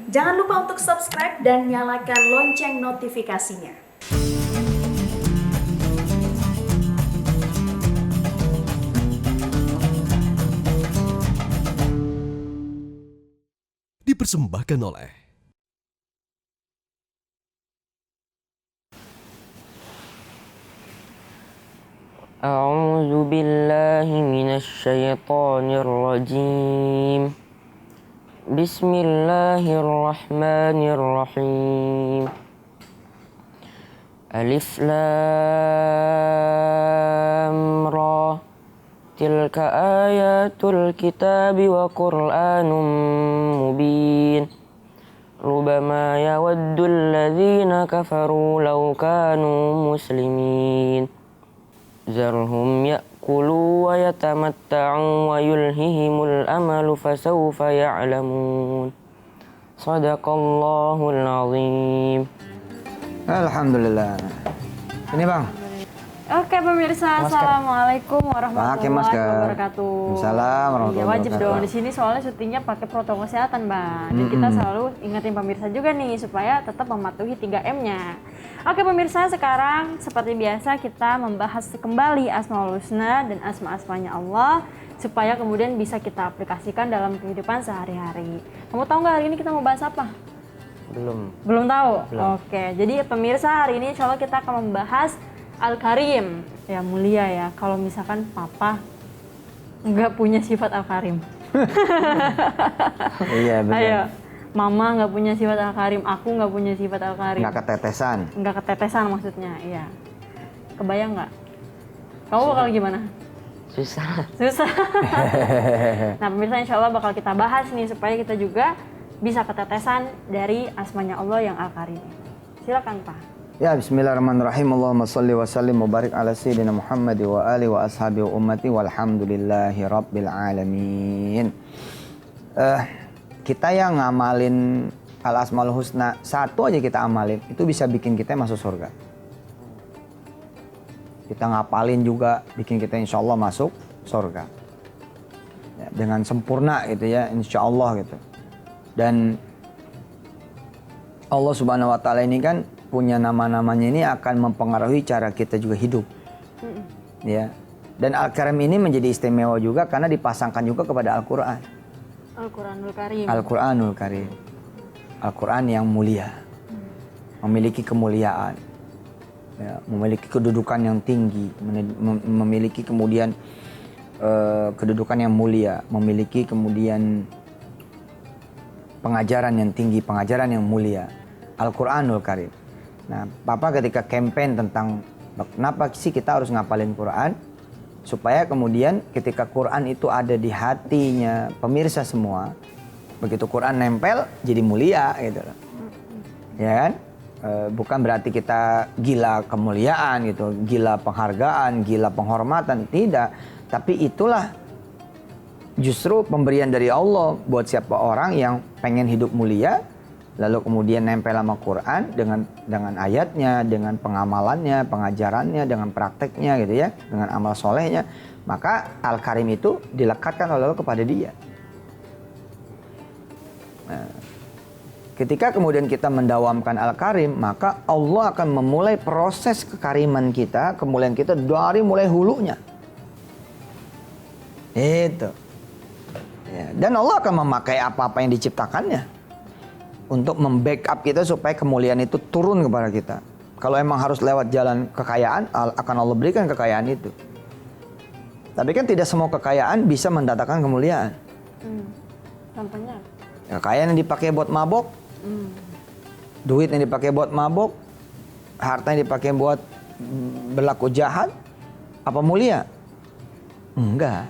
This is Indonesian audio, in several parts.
Jangan lupa untuk subscribe dan nyalakan lonceng notifikasinya. Dipersembahkan oleh A'udzu billahi minasy syaithanir rajim. Bismillahirrahmanirrahim. Alif lam ra. Tilka ayatul kitabi wa Qur'anum mubin. Rubama yawaddul ladzina kafaru law kanu muslimin. Zarhum ya'kulu wa yatamatta'u wa yulhihimul amalu fasawfa ya'lamun. Sadaqallahul azim. Alhamdulillah. Ini Bang. Oke pemirsa, assalamualaikum Pakai warahmatullahi masker. wabarakatuh. Waalaikumsalam warahmatullahi Iya wajib wabarakatuh. dong di sini soalnya syutingnya pakai protokol kesehatan bang. Dan kita selalu ingetin pemirsa juga nih supaya tetap mematuhi 3M-nya. Oke pemirsa, sekarang seperti biasa kita membahas kembali Asmaul Husna dan asma-asmanya Allah supaya kemudian bisa kita aplikasikan dalam kehidupan sehari-hari. Kamu tahu nggak hari ini kita mau bahas apa? Belum tahu? Oke, jadi pemirsa hari ini insya Allah kita akan membahas Al-Karim, ya mulia ya. Kalau misalkan papa nggak punya sifat Al-Karim. Iya benar. Ayo, mama nggak punya sifat Al-Karim, aku nggak punya sifat Al-Karim. Nggak ketetesan. Nggak ketetesan maksudnya, iya. Kebayang nggak? Kamu bakal gimana? Susah. Susah. Nah pemirsa insya Allah bakal kita bahas nih supaya kita juga bisa ketetesan dari asmanya Allah yang Al-Karim. Silakan Pak. Ya, bismillahirrahmanirrahim. Allahumma salli wa sallim wa barik ala sayyidina Muhammad wa ali wa ashabi wa ummati walhamdulillahi rabbil alamin. Kita yang ngamalin al-asmaul husna, satu aja kita amalin, itu bisa bikin kita masuk surga. Kita ngapalin juga bikin kita insya Allah masuk surga. Ya, dengan sempurna gitu ya, insya Allah gitu. Dan Allah Subhanahu wa taala ini kan punya nama-namanya ini akan mempengaruhi cara kita juga hidup. Ya. Dan Al-Karim ini menjadi istimewa juga karena dipasangkan juga kepada Al-Qur'an. Al-Quranul Karim. Al-Qur'anul Karim. Al-Qur'an yang mulia. Memiliki kemuliaan. Ya, memiliki kedudukan yang tinggi, memiliki kemudian kedudukan yang mulia, memiliki kemudian pengajaran yang tinggi, pengajaran yang mulia. Al-Qur'anul Karim. Nah, Papa ketika campaign tentang kenapa sih kita harus ngapalin Quran, supaya kemudian ketika Quran itu ada di hatinya pemirsa semua, begitu Quran nempel jadi mulia gitu loh. Ya kan? Bukan berarti kita gila kemuliaan gitu, gila penghargaan, gila penghormatan, tidak. Tapi itulah justru pemberian dari Allah buat siapa orang yang pengen hidup mulia, lalu kemudian nempel sama Quran dengan ayatnya, dengan pengamalannya, pengajarannya, dengan prakteknya gitu ya, dengan amal solehnya, maka Al-Karim itu dilekatkan oleh Allah kepada dia. Nah, ketika kemudian kita mendawamkan Al-Karim, maka Allah akan memulai proses kekariman kita, kemuliaan kita dari mulai hulunya. Itu. Ya, dan Allah akan memakai apa-apa yang diciptakannya untuk membackup kita supaya kemuliaan itu turun kepada kita. Kalau emang harus lewat jalan kekayaan, akan Allah berikan kekayaan itu. Tapi kan tidak semua kekayaan bisa mendatangkan kemuliaan. Contohnya? Kekayaan yang dipakai buat mabok, duit yang dipakai buat mabok, harta yang dipakai buat berlaku jahat, apa mulia? Enggak.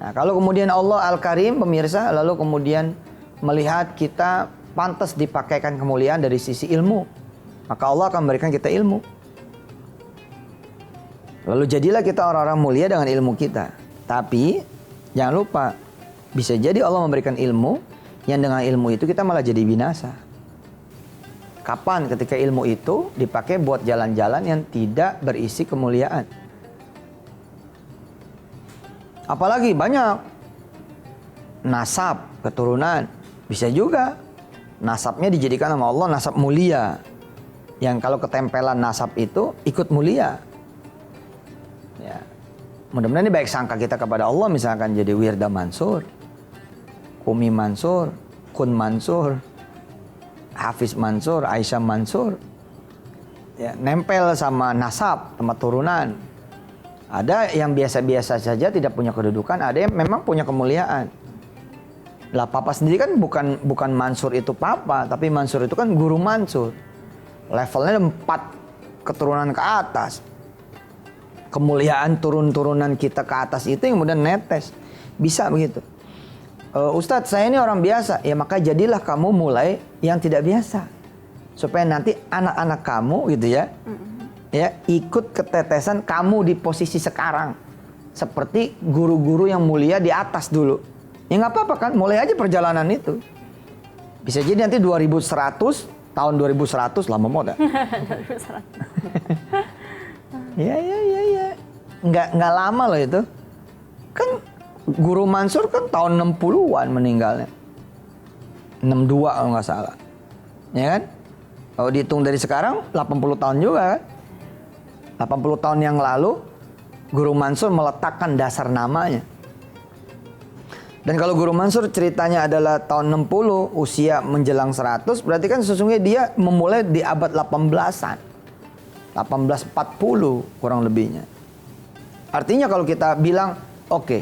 Nah, kalau kemudian Allah Al-Karim, pemirsa, lalu kemudian melihat kita pantas dipakaikan kemuliaan dari sisi ilmu, maka Allah akan memberikan kita ilmu. Lalu jadilah kita orang-orang mulia dengan ilmu kita. Tapi jangan lupa, bisa jadi Allah memberikan ilmu yang dengan ilmu itu kita malah jadi binasa. Kapan? Ketika ilmu itu dipakai buat jalan-jalan yang tidak berisi kemuliaan. Apalagi banyak nasab, keturunan, bisa juga nasabnya dijadikan sama Allah nasab mulia. Yang kalau ketempelan nasab itu ikut mulia. Ya. Mudah-mudahan ini baik sangka kita kepada Allah, misalkan jadi Wirda Mansur, Umi Mansur, Kun Mansur, Hafiz Mansur, Aisyah Mansur. Ya, nempel sama nasab, tempat turunan. Ada yang biasa-biasa saja tidak punya kedudukan, ada yang memang punya kemuliaan. Lah papa sendiri kan bukan Mansur itu papa, tapi Mansur itu kan guru Mansur. Levelnya 4 keturunan ke atas. Kemuliaan turun-turunan kita ke atas itu yang kemudian netes. Bisa begitu. Ustadz, saya ini orang biasa. Ya maka jadilah kamu mulai yang tidak biasa. Supaya nanti anak-anak kamu gitu ya. Ya, ikut ketetesan kamu di posisi sekarang. Seperti guru-guru yang mulia di atas dulu. Ya nggak apa-apa kan, mulai aja perjalanan itu. Bisa jadi nanti 2100, tahun 2100 lama mau dah. 2100. Ya. Nggak lama loh itu. Kan Guru Mansur kan tahun 60-an meninggalnya. 62 kalau nggak salah. Ya kan? Kalau dihitung dari sekarang 80 tahun juga kan? 80 tahun yang lalu Guru Mansur meletakkan dasar namanya. Dan kalau Guru Mansur ceritanya adalah tahun 60, usia menjelang 100, berarti kan sesungguhnya dia memulai di abad 18-an. 1840 kurang lebihnya. Artinya kalau kita bilang, oke,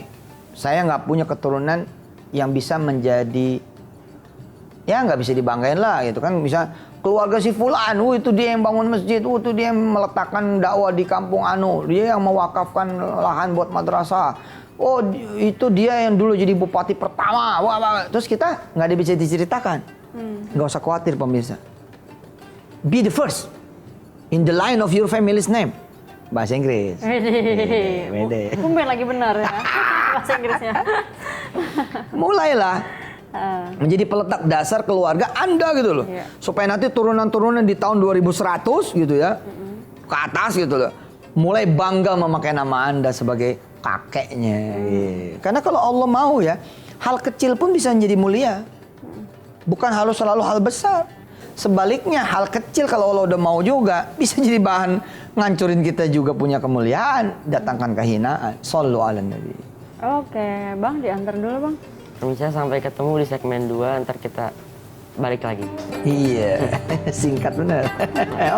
saya nggak punya keturunan yang bisa menjadi, ya nggak bisa dibanggain lah gitu kan. Bisa keluarga si Fulan, itu dia yang bangun masjid, itu dia yang meletakkan dakwah di kampung anu, dia yang mewakafkan lahan buat madrasah. Oh, itu dia yang dulu jadi bupati pertama. Wah. Terus kita nggak ada bisa diceritakan. Nggak usah khawatir pemirsa. Be the first in the line of your family's name. Bahasa Inggris. Wede. Kumben lagi benar ya. Bahasa Inggrisnya. Mulailah menjadi peletak dasar keluarga Anda gitu loh. Yeah. Supaya nanti turunan-turunan di tahun 2100 gitu ya. Ke atas gitu loh. Mulai bangga memakai nama Anda sebagai kakeknya. Karena kalau Allah mau ya, hal kecil pun bisa menjadi mulia. Bukan harus selalu hal besar. Sebaliknya hal kecil kalau Allah udah mau juga bisa jadi bahan ngancurin kita juga punya kemuliaan, datangkan kehinaan. Shallu ala Nabi. Oke, Bang diantar dulu Bang. Pemirsa, sampai ketemu di segmen 2, ntar kita balik lagi. Iya, singkat benar.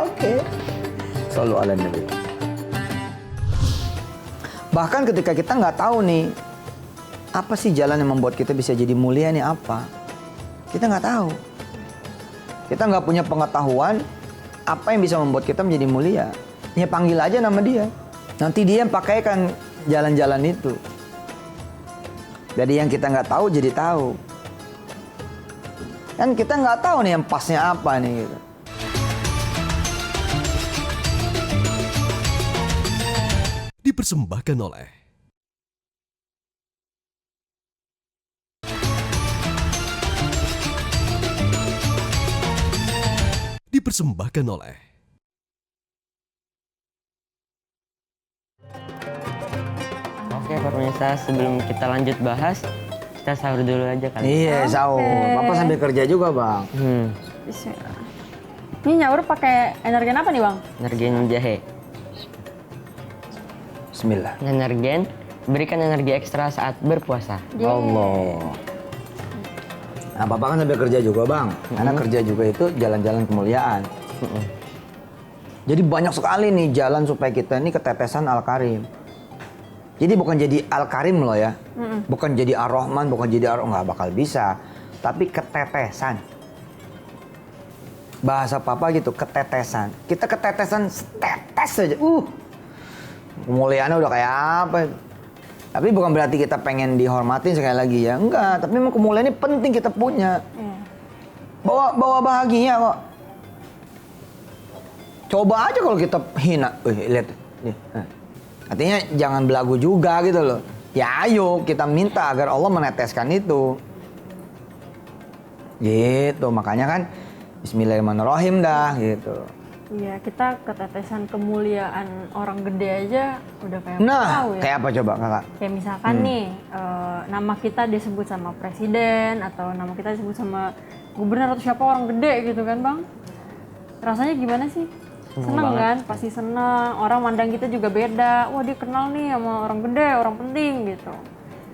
Oke. Shallu ala Nabi. Bahkan ketika kita nggak tahu nih, apa sih jalan yang membuat kita bisa jadi mulia nih apa? Kita nggak tahu. Kita nggak punya pengetahuan apa yang bisa membuat kita menjadi mulia. Ya panggil aja nama dia. Nanti dia yang pakaikan jalan-jalan itu. Dari yang kita nggak tahu jadi tahu. Kan kita nggak tahu nih yang pasnya apa nih gitu. Dipersembahkan oleh Oke pemirsa, sebelum kita lanjut bahas, kita sahur dulu aja kali. Iya, sahur. Papa sambil kerja juga, Bang. Bismillah. Ini nyaur pakai energen apa nih Bang? Energen jahe. Bismillah. Energen, berikan energi ekstra saat berpuasa. Allah. Nah, Papa kan sambil kerja juga, Bang. Karena kerja juga itu jalan-jalan kemuliaan. Jadi banyak sekali nih jalan supaya kita ini ketetesan Al-Karim. Jadi bukan jadi Al-Karim loh ya. Bukan jadi Ar-Rahman, bukan jadi nggak bakal bisa. Tapi ketetesan. Bahasa Papa gitu, ketetesan. Kita ketetesan setetes saja. Kemuliaannya udah kayak apa. Tapi bukan berarti kita pengen dihormatin sekali lagi ya. Enggak, tapi memang kemuliaan ini penting kita punya. Bawa bahagia kok. Coba aja kalau kita hina. Lihat. Artinya jangan belagu juga gitu loh. Ya ayo kita minta agar Allah meneteskan itu. Gitu, makanya kan Bismillahirrahmanirrahim dah gitu. Iya, kita ketetesan kemuliaan orang gede aja udah kayak tahu ya. Kayak apa coba kakak? Kayak misalkan nih, nama kita disebut sama presiden atau nama kita disebut sama gubernur atau siapa orang gede gitu kan Bang. Rasanya gimana sih? Seneng kan? Pasti seneng. Orang mandang kita juga beda. Wah dia kenal nih sama orang gede, orang penting gitu.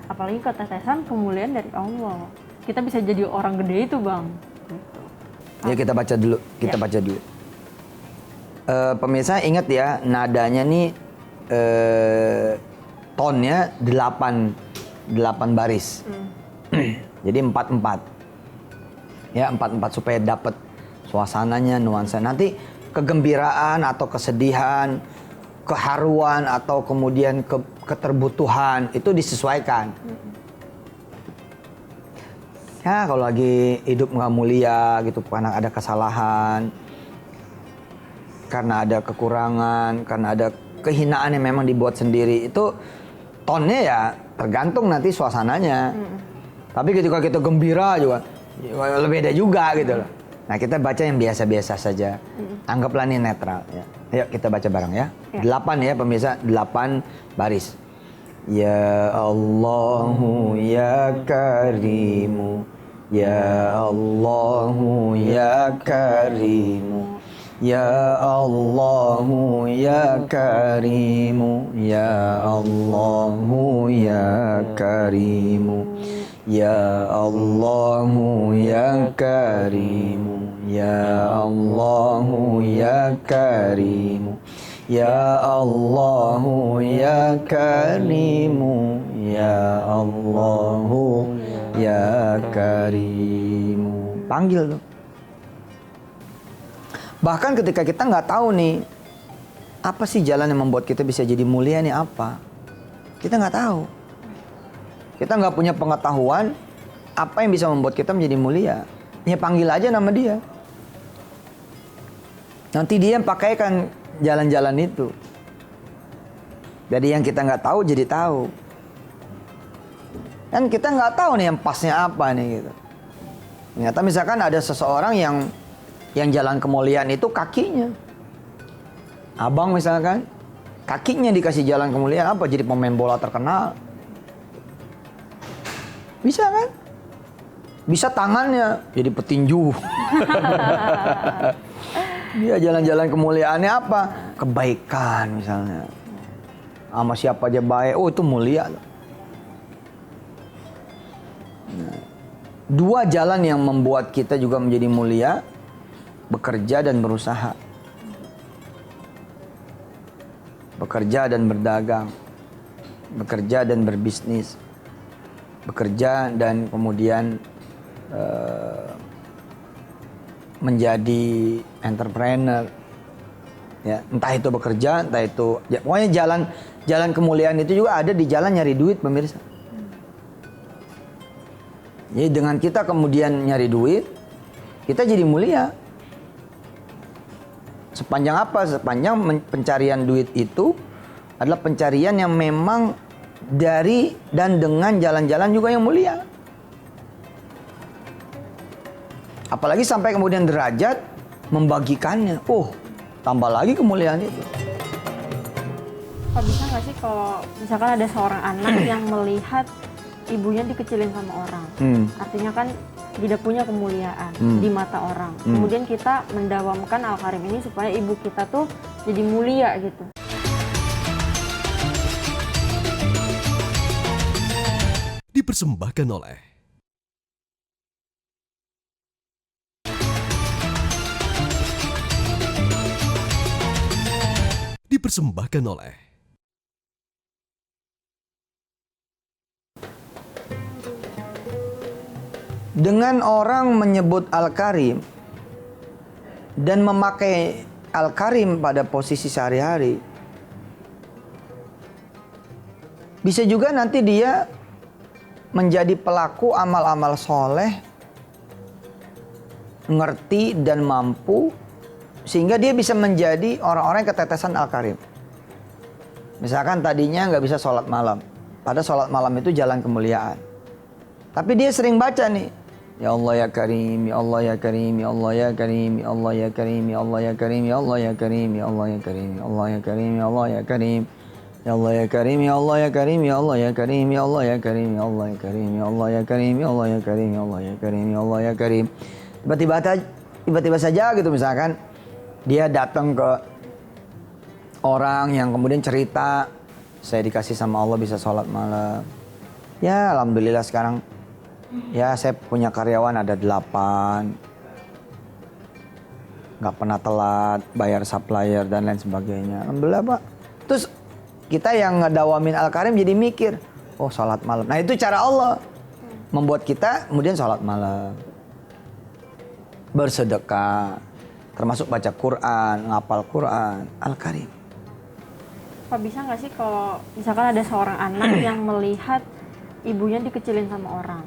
Apalagi ketetesan kemuliaan dari Allah. Kita bisa jadi orang gede itu Bang. Gitu. Ya kita baca dulu, baca dulu. Pemirsa ingat ya, nadanya nih tonnya 8 baris. Jadi 4-4. Ya 4-4 supaya dapat suasananya, nuansa. Nanti kegembiraan atau kesedihan, keharuan atau kemudian keterbutuhan itu disesuaikan. Ya kalau lagi hidup nggak mulia gitu, karena ada kesalahan, karena ada kekurangan, karena ada kehinaan yang memang dibuat sendiri, itu tonnya ya tergantung nanti suasananya. Tapi ketika kita gembira juga lebih beda juga gitu loh. Nah kita baca yang biasa-biasa saja. Anggaplah ini netral ya. Ayo kita baca bareng ya. 8 ya pemirsa, 8 baris. Ya Allahu ya Karimu, ya Allahu ya Karimu, ya Allahu ya Karimu, ya Allahu ya Karimu, ya Allahu ya Karimu, ya Allahu ya Karimu, ya Allahu ya Karimu, ya Allahu ya Karimu. Panggil tuh. Bahkan ketika kita nggak tahu nih, apa sih jalan yang membuat kita bisa jadi mulia nih apa? Kita nggak tahu. Kita nggak punya pengetahuan apa yang bisa membuat kita menjadi mulia. Ya panggil aja nama dia. Nanti dia yang pakaikan jalan-jalan itu. Jadi yang kita nggak tahu jadi tahu. Kan kita nggak tahu nih yang pasnya apa nih gitu. Ternyata misalkan ada seseorang yang jalan kemuliaan itu kakinya. Abang misalkan, kakinya dikasih jalan kemuliaan apa? Jadi pemain bola terkenal. Bisa kan? Bisa tangannya jadi petinju. Dia jalan-jalan kemuliaannya apa? Kebaikan misalnya. Sama siapa aja baik, oh itu mulia. Nah, 2 jalan yang membuat kita juga menjadi mulia, bekerja dan berusaha. Bekerja dan berdagang. Bekerja dan berbisnis. Bekerja dan kemudian menjadi entrepreneur. Ya, entah itu bekerja, entah itu ya, pokoknya jalan kemuliaan itu juga ada di jalan nyari duit, pemirsa. Jadi dengan kita kemudian nyari duit, kita jadi mulia. Sepanjang apa? Sepanjang pencarian duit itu adalah pencarian yang memang dari dan dengan jalan-jalan juga yang mulia. Apalagi sampai kemudian derajat membagikannya. Oh, tambah lagi kemuliaan itu. Pak, bisa nggak sih kalau misalkan ada seorang anak yang melihat ibunya dikecilin sama orang, artinya kan tidak punya kemuliaan di mata orang. Kemudian kita mendawamkan Al-Karim ini supaya ibu kita tuh jadi mulia gitu. Dipersembahkan oleh Dengan orang menyebut Al-Karim dan memakai Al-Karim pada posisi sehari-hari, bisa juga nanti dia menjadi pelaku amal-amal soleh, ngerti dan mampu, sehingga dia bisa menjadi orang-orang yang ketetesan Al-Karim. Misalkan tadinya nggak bisa sholat malam, pada sholat malam itu jalan kemuliaan. Tapi dia sering baca nih, ya Allah ya Karim, ya Allah ya Karim, ya Allah ya Karim, ya Allah ya Karim, ya Allah ya Karim, ya Allah ya Karim, ya Allah ya Karim, ya Allah ya Karim, ya Allah ya Karim, ya Allah ya Karim, ya Allah ya Karim, ya Allah ya Karim, ya Allah ya Karim, ya Allah ya Karim, ya Allah ya Karim, ya Allah ya Karim, ya Allah ya Karim, ya Allah ya Karim. Tiba-tiba saja gitu misalkan dia datang ke orang yang kemudian cerita, saya dikasih sama Allah bisa sholat malam. Ya alhamdulillah sekarang ya saya punya karyawan ada 8, nggak pernah telat, bayar supplier dan lain sebagainya. Alhamdulillah Pak. Terus kita yang ngedawamin Al-Karim jadi mikir, oh sholat malam. Nah itu cara Allah membuat kita kemudian sholat malam, bersedekah, termasuk baca Quran, ngapal Quran, Al-Karim. Pak, bisa nggak sih kalau misalkan ada seorang anak yang melihat ibunya dikecilin sama orang,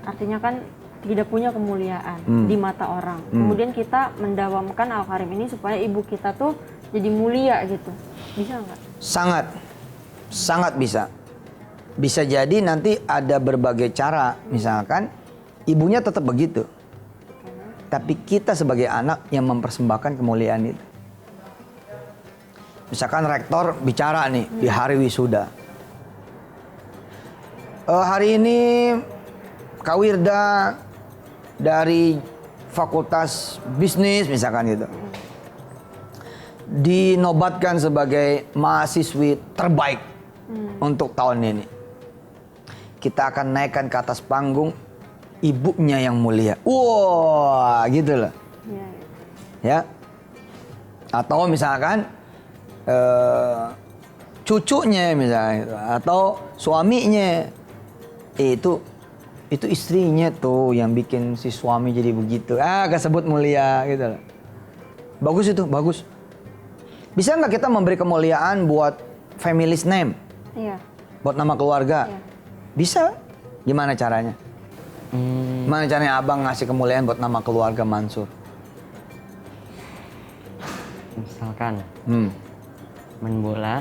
artinya kan tidak punya kemuliaan di mata orang. Kemudian kita mendawamkan Al-Karim ini supaya ibu kita tuh jadi mulia gitu. Bisa nggak? Sangat bisa. Bisa jadi nanti ada berbagai cara. Misalkan ibunya tetap begitu. Tapi kita sebagai anak yang mempersembahkan kemuliaan itu. Misalkan rektor bicara nih di hari wisuda. Hari ini Kak Wirda dari Fakultas Bisnis misalkan gitu, dinobatkan sebagai mahasiswi terbaik untuk tahun ini. Kita akan naikkan ke atas panggung ibunya yang mulia. Wah, gitu loh. Ya. Atau misalkan cucunya misalnya atau suaminya itu istrinya tuh yang bikin si suami jadi begitu. Kesebut mulia gitu loh. Bagus itu, bagus. Bisa nggak kita memberi kemuliaan buat family's name? Iya. Buat nama keluarga? Iya. Bisa. Gimana caranya? Gimana caranya abang ngasih kemuliaan buat nama keluarga Mansur? Misalkan main bola,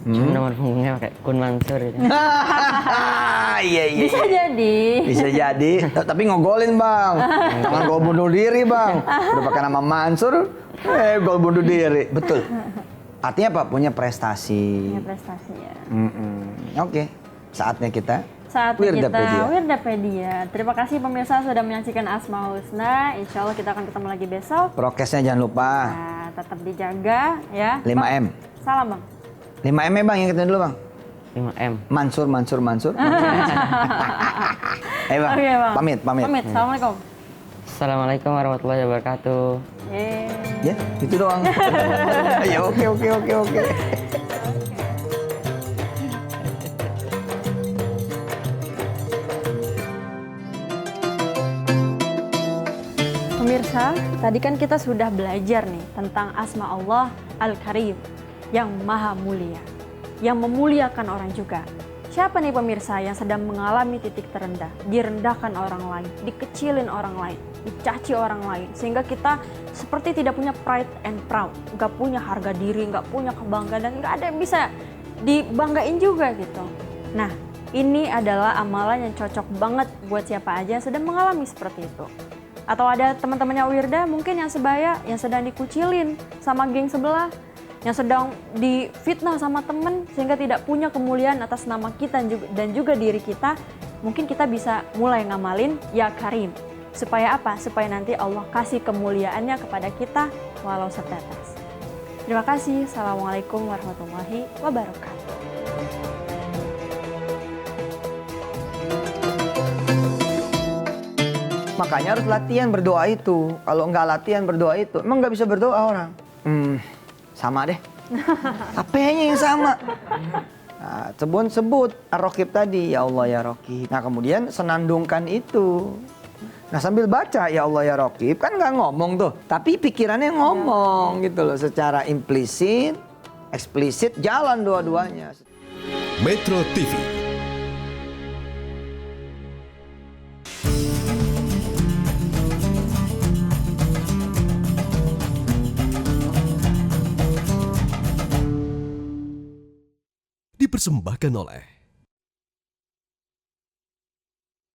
cuma nomor punggungnya pakai Kun Mansur gitu. Iya. Bisa jadi. Bisa jadi, tapi ngogolin bang. Jangan gol bunuh diri bang. Udah pakai nama Mansur, gol bunuh diri. Betul. Artinya apa? Punya prestasi. Punya prestasinya. Oke, saatnya kita Wirdapedia. Wirdapedia. Terima kasih pemirsa sudah menyaksikan Asmaul Husna. Insya Allah kita akan ketemu lagi besok. Prokesnya jangan lupa. Nah, tetap dijaga ya. 5M. Salam bang. 5M ya bang, ingetin dulu bang. 5M. Mansur. Ayo bang. Oke, bang. Pamit. Assalamualaikum. Assalamualaikum warahmatullahi wabarakatuh. Ya, itu doang. Ya oke. Pemirsa, tadi kan kita sudah belajar nih tentang Asma Allah Al-Karim yang maha mulia, yang memuliakan orang juga. Siapa nih pemirsa yang sedang mengalami titik terendah, direndahkan orang lain, dikecilin orang lain, dicaci orang lain, sehingga kita seperti tidak punya pride and proud, nggak punya harga diri, nggak punya kebanggaan, dan nggak ada yang bisa dibanggain juga gitu. Nah, ini adalah amalan yang cocok banget buat siapa aja yang sedang mengalami seperti itu. Atau ada teman-temannya Wirda mungkin yang sebaya, yang sedang dikucilin sama geng sebelah, yang sedang difitnah sama temen sehingga tidak punya kemuliaan atas nama kita dan juga diri kita. Mungkin kita bisa mulai ngamalin Ya Karim. Supaya apa? Supaya nanti Allah kasih kemuliaannya kepada kita walau setetes. Terima kasih. Assalamualaikum warahmatullahi wabarakatuh. Makanya harus latihan berdoa itu. Kalau nggak latihan berdoa itu, emang nggak bisa berdoa orang. Sama deh. Apanya yang sama? Nah, sebut Ar-Raqib tadi, ya Allah ya Raqib. Nah kemudian senandungkan itu. Nah sambil baca ya Allah ya Raqib, kan nggak ngomong tuh. Tapi pikirannya ngomong gitu loh. Secara implisit, eksplisit, jalan dua-duanya. Metro TV. Dipersembahkan oleh